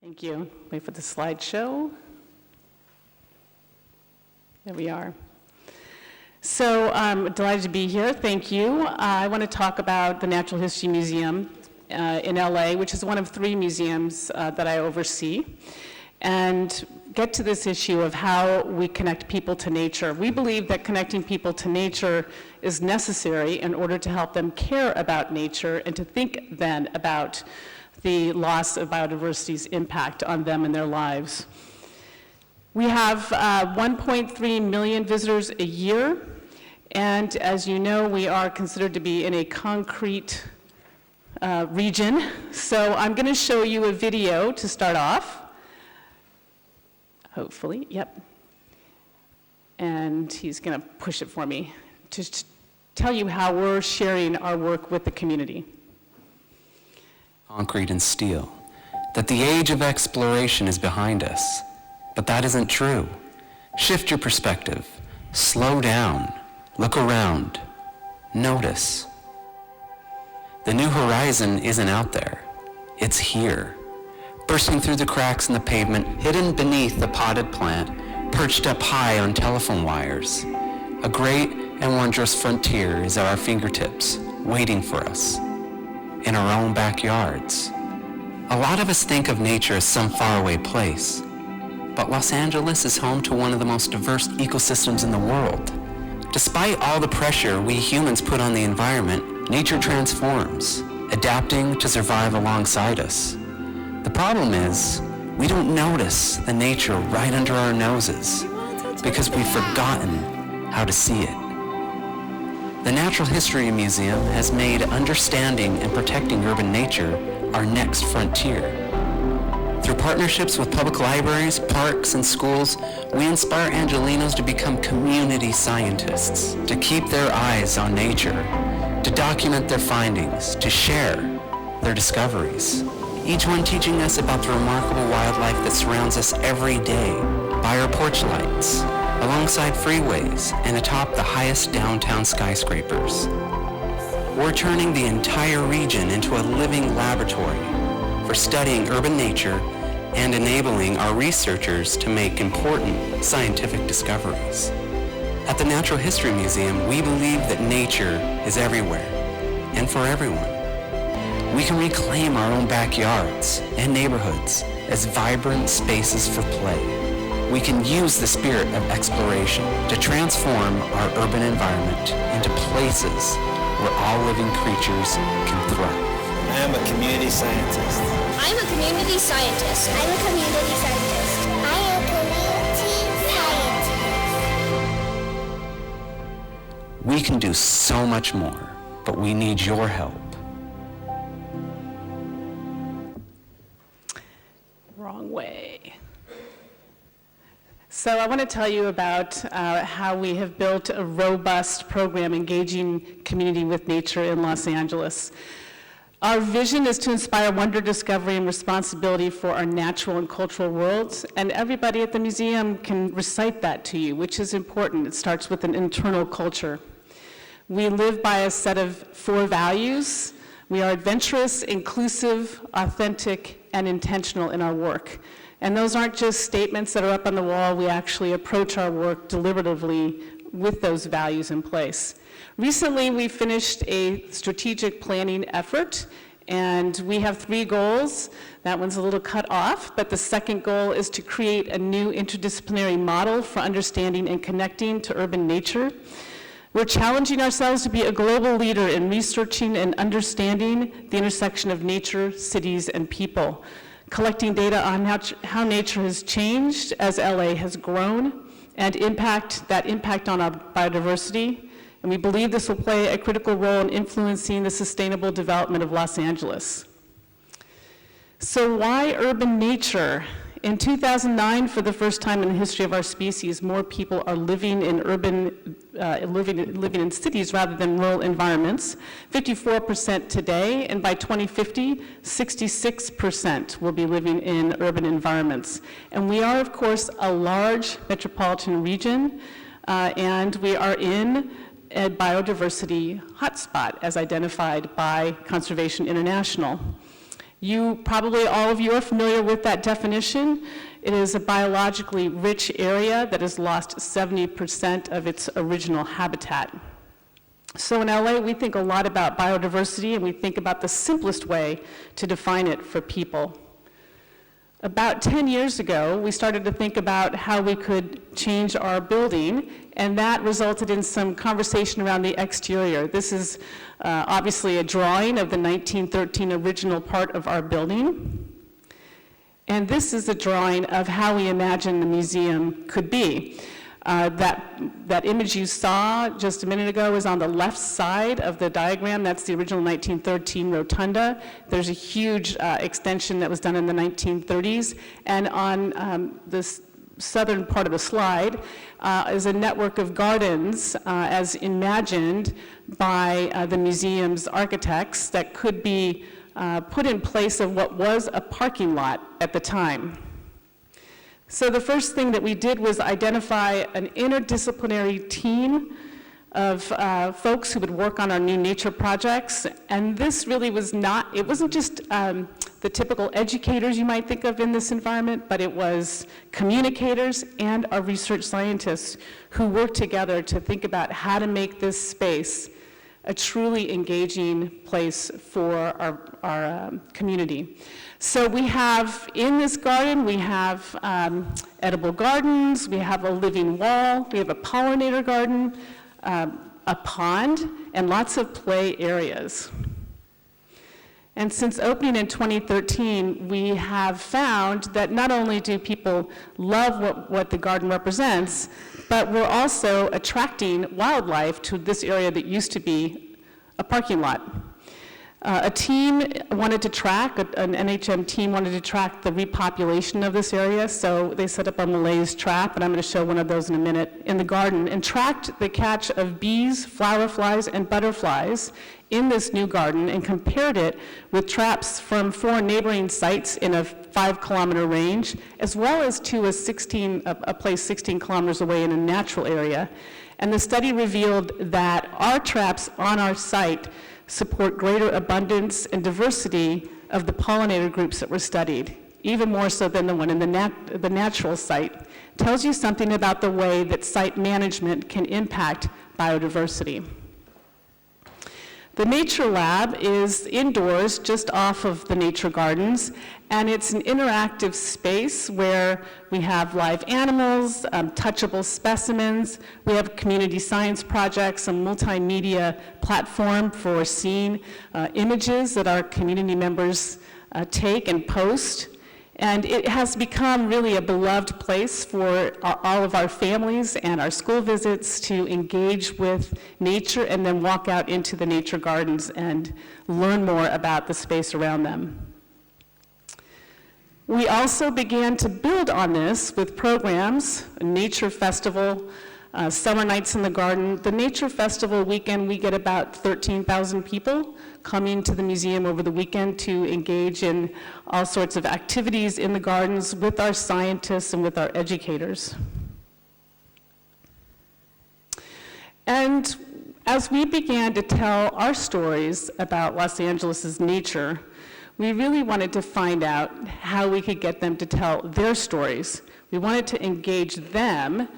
Thank you. Wait for the slideshow. There we are. So I'm delighted to be here. Thank you. I want to talk about the Natural History Museum in LA, which is one of 3 museums that I oversee, and get to this issue of how we connect people to nature. We believe that connecting people to nature is necessary in order to help them care about nature and to think then about the loss of biodiversity's impact on them and their lives. We have 1.3 million visitors a year, and as you know, we are considered to be in a concrete region. So I'm going to show you a video to start off. Hopefully, yep. And he's going to push it for me to tell you how we're sharing our work with the community. Concrete and steel, that the age of exploration is behind us. But that isn't true. Shift your perspective. Slow down. Look around. Notice. The new horizon isn't out there. It's here. Bursting through the cracks in the pavement, hidden beneath the potted plant, perched up high on telephone wires. A great and wondrous frontier is at our fingertips, waiting for us, in our own backyards. A lot of us think of nature as some faraway place, but Los Angeles is home to one of the most diverse ecosystems in the world. Despite all the pressure we humans put on the environment, nature transforms, adapting to survive alongside us. The problem is, we don't notice the nature right under our noses because we've forgotten how to see it. The Natural History Museum has made understanding and protecting urban nature our next frontier. Through partnerships with public libraries, parks, and schools, we inspire Angelenos to become community scientists, to keep their eyes on nature, to document their findings, to share their discoveries. Each one teaching us about the remarkable wildlife that surrounds us every day, by our porch lights, alongside freeways, and atop the highest downtown skyscrapers. We're turning the entire region into a living laboratory for studying urban nature and enabling our researchers to make important scientific discoveries. At the Natural History Museum, we believe that nature is everywhere and for everyone. We can reclaim our own backyards and neighborhoods as vibrant spaces for play. We can use the spirit of exploration to transform our urban environment into places where all living creatures can thrive. I am a community scientist. I'm a community scientist. I'm a community scientist. I am a community scientist. We can do so much more, but we need your help. Wrong way. So I want to tell you about how we have built a robust program engaging community with nature in Los Angeles. Our vision is to inspire wonder, discovery, and responsibility for our natural and cultural worlds, and everybody at the museum can recite that to you, which is important. It starts with an internal culture. We live by a set of 4 values. We are adventurous, inclusive, authentic, and intentional in our work. And those aren't just statements that are up on the wall. We actually approach our work deliberatively with those values in place. Recently, we finished a strategic planning effort, and we have 3 goals. That one's a little cut off, but the second goal is to create a new interdisciplinary model for understanding and connecting to urban nature. We're challenging ourselves to be a global leader in researching and understanding the intersection of nature, cities, and people, collecting data on how nature has changed as LA has grown, and that impact on our biodiversity. And we believe this will play a critical role in influencing the sustainable development of Los Angeles. So why urban nature? In 2009, for the first time in the history of our species, more people are living in living in cities rather than rural environments. 54% today, and by 2050, 66% will be living in urban environments. And we are, of course, a large metropolitan region, and we are in a biodiversity hotspot as identified by Conservation International. Probably all of you are familiar with that definition. It is a biologically rich area that has lost 70% of its original habitat. So in LA, we think a lot about biodiversity, and we think about the simplest way to define it for people. About 10 years ago, we started to think about how we could change our building, and that resulted in some conversation around the exterior. This is obviously a drawing of the 1913 original part of our building. And this is a drawing of how we imagine the museum could be. That image you saw just a minute ago is on the left side of the diagram. That's the original 1913 rotunda. There's a huge extension that was done in the 1930s. And on this southern part of the slide is a network of gardens as imagined by the museum's architects that could be put in place of what was a parking lot at the time. So the first thing that we did was identify an interdisciplinary team of folks who would work on our new nature projects. And this really was not, it wasn't just the typical educators you might think of in this environment, but it was communicators and our research scientists who worked together to think about how to make this space a truly engaging place for our community. So we have, in this garden, we have edible gardens, we have a living wall, we have a pollinator garden, a pond, and lots of play areas. And since opening in 2013, we have found that not only do people love what the garden represents, but we're also attracting wildlife to this area that used to be a parking lot. A team wanted to track, an NHM team wanted to track the repopulation of this area, so they set up a Malay's trap, and I'm going to show one of those in a minute, in the garden, and tracked the catch of bees, flower flies, and butterflies in this new garden, and compared it with traps from 4 neighboring sites in a 5-kilometer range, as well as to a place 16 kilometers away in a natural area. And the study revealed that our traps on our site support greater abundance and diversity of the pollinator groups that were studied, even more so than the one in the natural site. Tells you something about the way that site management can impact biodiversity. The Nature Lab is indoors just off of the nature gardens, and it's an interactive space where we have live animals, touchable specimens, we have community science projects, a multimedia platform for seeing images that our community members take and post. And it has become really a beloved place for all of our families and our school visits to engage with nature and then walk out into the nature gardens and learn more about the space around them. We also began to build on this with programs, a nature festival, summer nights in the garden. The Nature Festival weekend, we get about 13,000 people coming to the museum over the weekend to engage in all sorts of activities in the gardens with our scientists and with our educators. And as we began to tell our stories about Los Angeles's nature, we really wanted to find out how we could get them to tell their stories. We wanted to engage them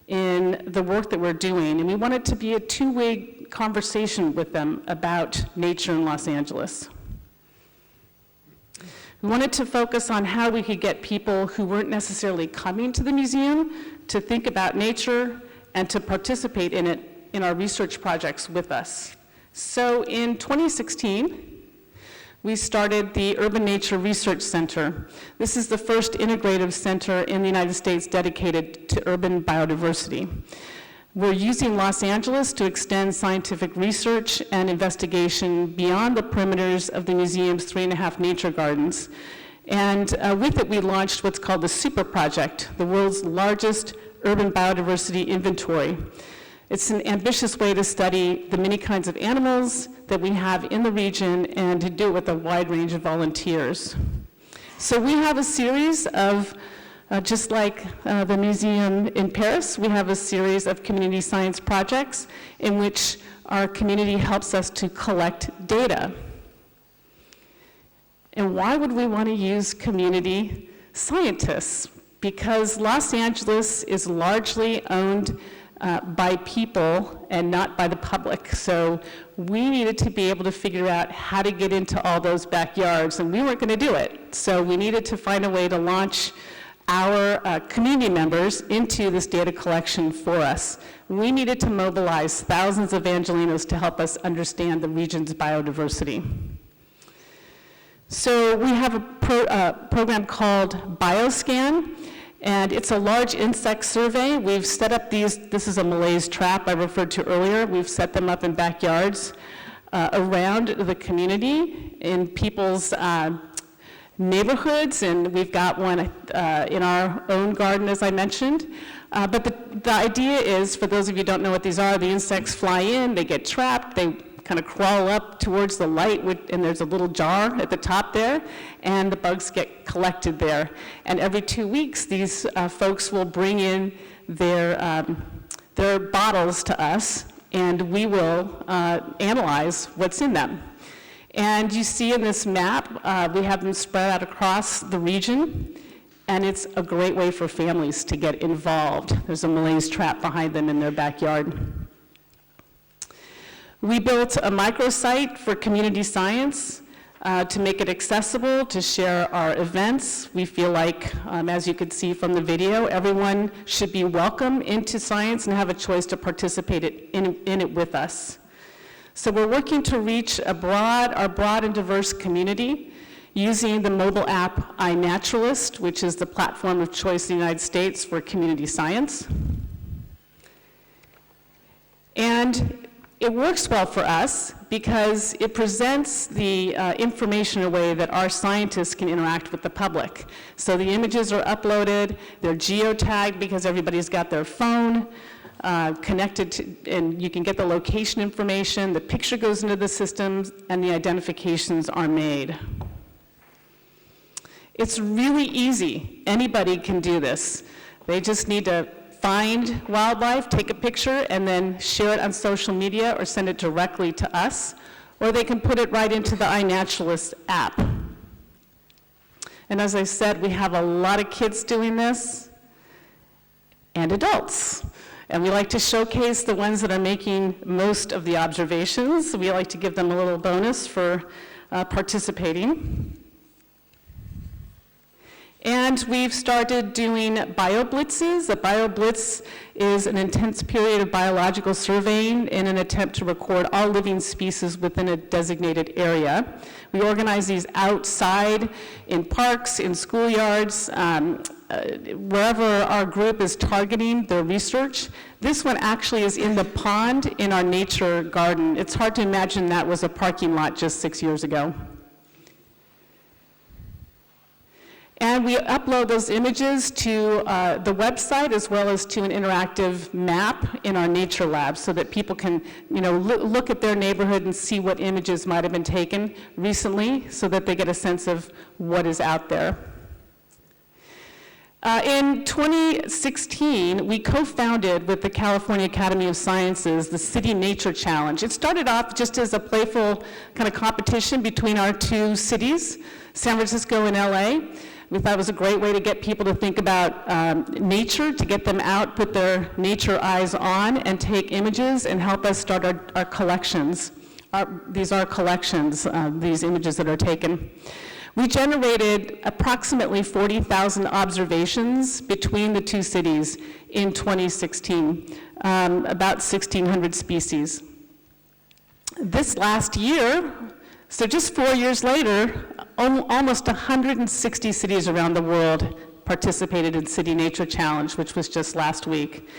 in the work that we're doing, and we want it to be a two-way conversation with them about nature in Los Angeles. We wanted to focus on how we could get people who weren't necessarily coming to the museum to think about nature and to participate in it in our research projects with us. So in 2016, we started the Urban Nature Research Center. This is the first integrative center in the United States dedicated to urban biodiversity. We're using Los Angeles to extend scientific research and investigation beyond the perimeters of the museum's 3.5 nature gardens. And with it, we launched what's called the Super Project, the world's largest urban biodiversity inventory. It's an ambitious way to study the many kinds of animals that we have in the region and to do it with a wide range of volunteers. So we have a series of, just like the museum in Paris, we have a series of community science projects in which our community helps us to collect data. And why would we want to use community scientists? Because Los Angeles is largely owned by people and not by the public. So we needed to be able to figure out how to get into all those backyards, and we weren't going to do it. So we needed to find a way to launch our community members into this data collection for us. We needed to mobilize thousands of Angelinos to help us understand the region's biodiversity. So we have a program called BioScan, and it's a large insect survey. We've set up this is a Malaise trap I referred to earlier. We've set them up in backyards around the community, in people's neighborhoods, and we've got one in our own garden, as I mentioned. But the idea is, for those of you who don't know what these are, the insects fly in, they get trapped, they kind of crawl up towards the light, and there's a little jar at the top there, and the bugs get collected there. And every 2 weeks, these folks will bring in their bottles to us, and we will analyze what's in them. And you see in this map, we have them spread out across the region, and it's a great way for families to get involved. There's a Malaise trap behind them in their backyard. We built a microsite for community science to make it accessible, to share our events. We feel like, as you could see from the video, everyone should be welcome into science and have a choice to participate in it with us. So we're working to reach our broad and diverse community using the mobile app iNaturalist, which is the platform of choice in the United States for community science. And it works well for us because it presents the information in a way that our scientists can interact with the public. So the images are uploaded, they're geotagged because everybody's got their phone connected to, and you can get the location information, the picture goes into the systems, and the identifications are made. It's really easy. Anybody can do this. They just need to find wildlife, take a picture, and then share it on social media or send it directly to us, or they can put it right into the iNaturalist app. And as I said, we have a lot of kids doing this, and adults. And we like to showcase the ones that are making most of the observations. We like to give them a little bonus for participating. And we've started doing BioBlitzes. A BioBlitz is an intense period of biological surveying in an attempt to record all living species within a designated area. We organize these outside, in parks, in schoolyards, wherever our group is targeting their research. This one actually is in the pond in our nature garden. It's hard to imagine that was a parking lot just 6 years ago. And we upload those images to the website as well as to an interactive map in our nature lab so that people can, look at their neighborhood and see what images might have been taken recently so that they get a sense of what is out there. In 2016, we co-founded with the California Academy of Sciences the City Nature Challenge. It started off just as a playful kind of competition between our two cities, San Francisco and LA. We thought it was a great way to get people to think about nature, to get them out, put their nature eyes on, and take images and help us start our collections. These are collections, these images that are taken. We generated approximately 40,000 observations between the two cities in 2016, about 1,600 species. This last year, so just 4 years later, almost 160 cities around the world participated in City Nature Challenge, which was just last week.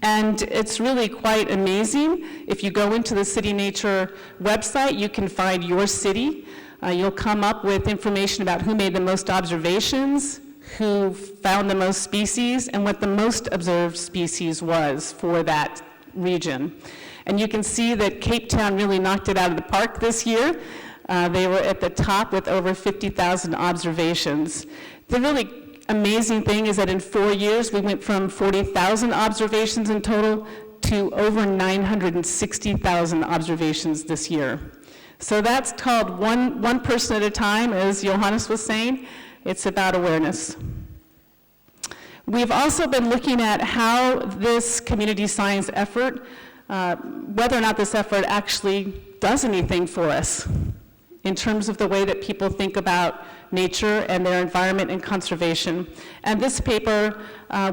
And it's really quite amazing. If you go into the City Nature website, you can find your city. You'll come up with information about who made the most observations, who found the most species, and what the most observed species was for that region. And you can see that Cape Town really knocked it out of the park this year. They were at the top with over 50,000 observations. The really amazing thing is that in 4 years, we went from 40,000 observations in total to over 960,000 observations this year. So that's called one person at a time, as Johannes was saying. It's about awareness. We've also been looking at how this community science effort, whether or not this effort actually does anything for us in terms of the way that people think about nature and their environment and conservation. And this paper,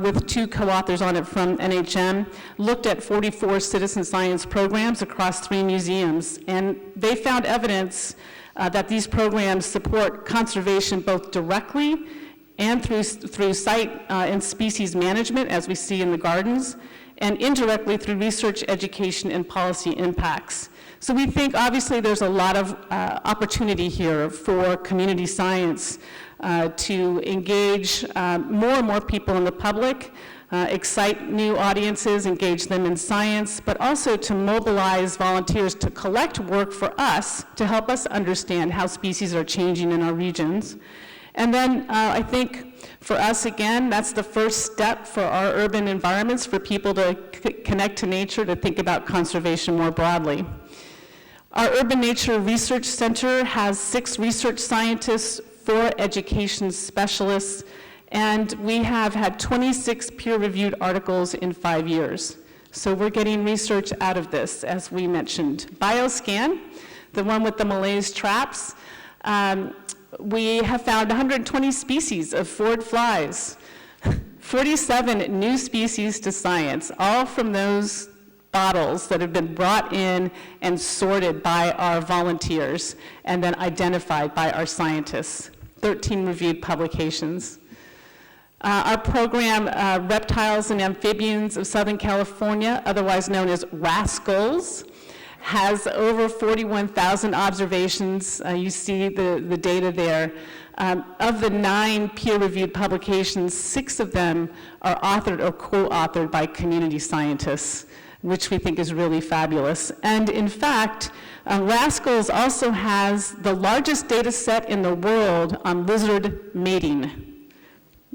with 2 co-authors on it from NHM, looked at 44 citizen science programs across 3 museums. And they found evidence that these programs support conservation both directly and through site and species management, as we see in the gardens, and indirectly through research, education, and policy impacts. So we think, obviously, there's a lot of opportunity here for community science to engage more and more people in the public, excite new audiences, engage them in science, but also to mobilize volunteers to collect work for us to help us understand how species are changing in our regions. And then I think for us, again, that's the first step for our urban environments, for people to connect to nature, to think about conservation more broadly. Our Urban Nature Research Center has 6 research scientists, 4 education specialists, and we have had 26 peer-reviewed articles in 5 years. So we're getting research out of this, as we mentioned. Bioscan, the one with the Malaise traps, we have found 120 species of phorid flies, 47 new species to science, all from those bottles that have been brought in and sorted by our volunteers and then identified by our scientists, 13 reviewed publications. Our program, Reptiles and Amphibians of Southern California, otherwise known as RASCALS, has over 41,000 observations. You see the data there. Of the 9 peer-reviewed publications, 6 of them are authored or co-authored by community scientists, which we think is really fabulous. And in fact, RASCALS also has the largest data set in the world on lizard mating.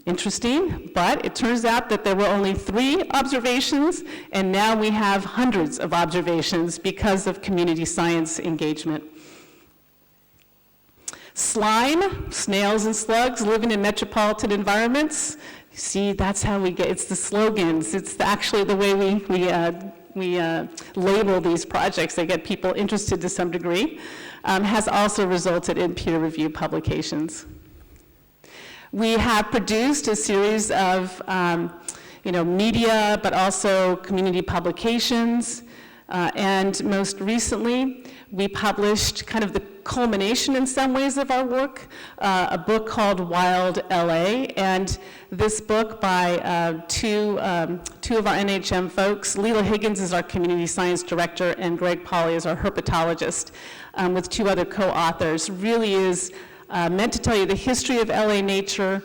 Interesting, but it turns out that there were only 3 observations, and now we have hundreds of observations because of community science engagement. Slime, snails and slugs living in metropolitan environments. See, that's how we get, it's the slogans. It's actually the way we label these projects. They get people interested to some degree, has also resulted in peer-reviewed publications. We have produced a series of media, but also community publications. And most recently, we published kind of the culmination in some ways of our work, a book called Wild LA. And this book by two of our NHM folks, Leela Higgins is our community science director, and Greg Pauley is our herpetologist, with 2 other co-authors, really is meant to tell you the history of LA nature,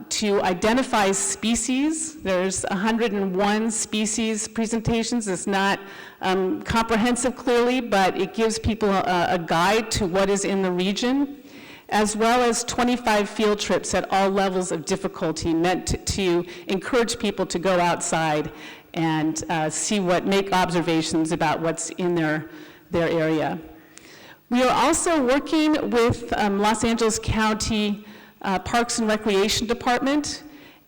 to identify species. There's 101 species presentations. It's not comprehensive clearly, but it gives people a guide to what is in the region, as well as 25 field trips at all levels of difficulty meant to encourage people to go outside and make observations about what's in their area. We are also working with Los Angeles County Parks and Recreation Department,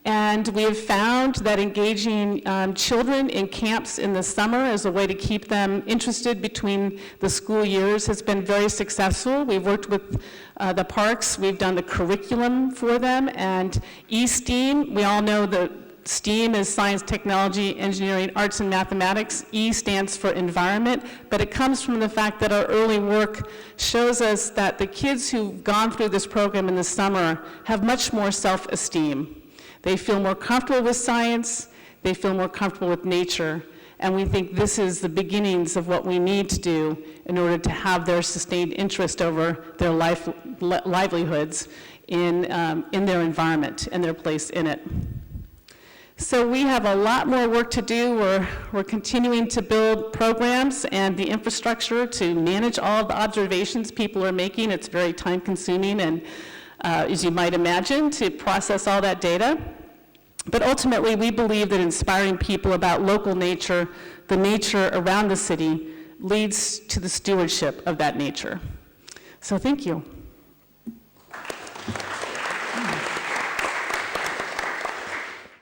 and we have found that engaging children in camps in the summer as a way to keep them interested between the school years has been very successful. We've worked with the parks, we've done the curriculum for them, and STEAM, we all know that STEAM is science, technology, engineering, arts, and mathematics. E stands for environment, but it comes from the fact that our early work shows us that the kids who've gone through this program in the summer have much more self-esteem. They feel more comfortable with science, they feel more comfortable with nature, and we think this is the beginnings of what we need to do in order to have their sustained interest over their livelihoods in their environment and their place in it. So we have a lot more work to do. We're continuing to build programs and the infrastructure to manage all of the observations people are making. It's very time consuming and, as you might imagine, to process all that data. But ultimately, we believe that inspiring people about local nature, the nature around the city, leads to the stewardship of that nature. So thank you.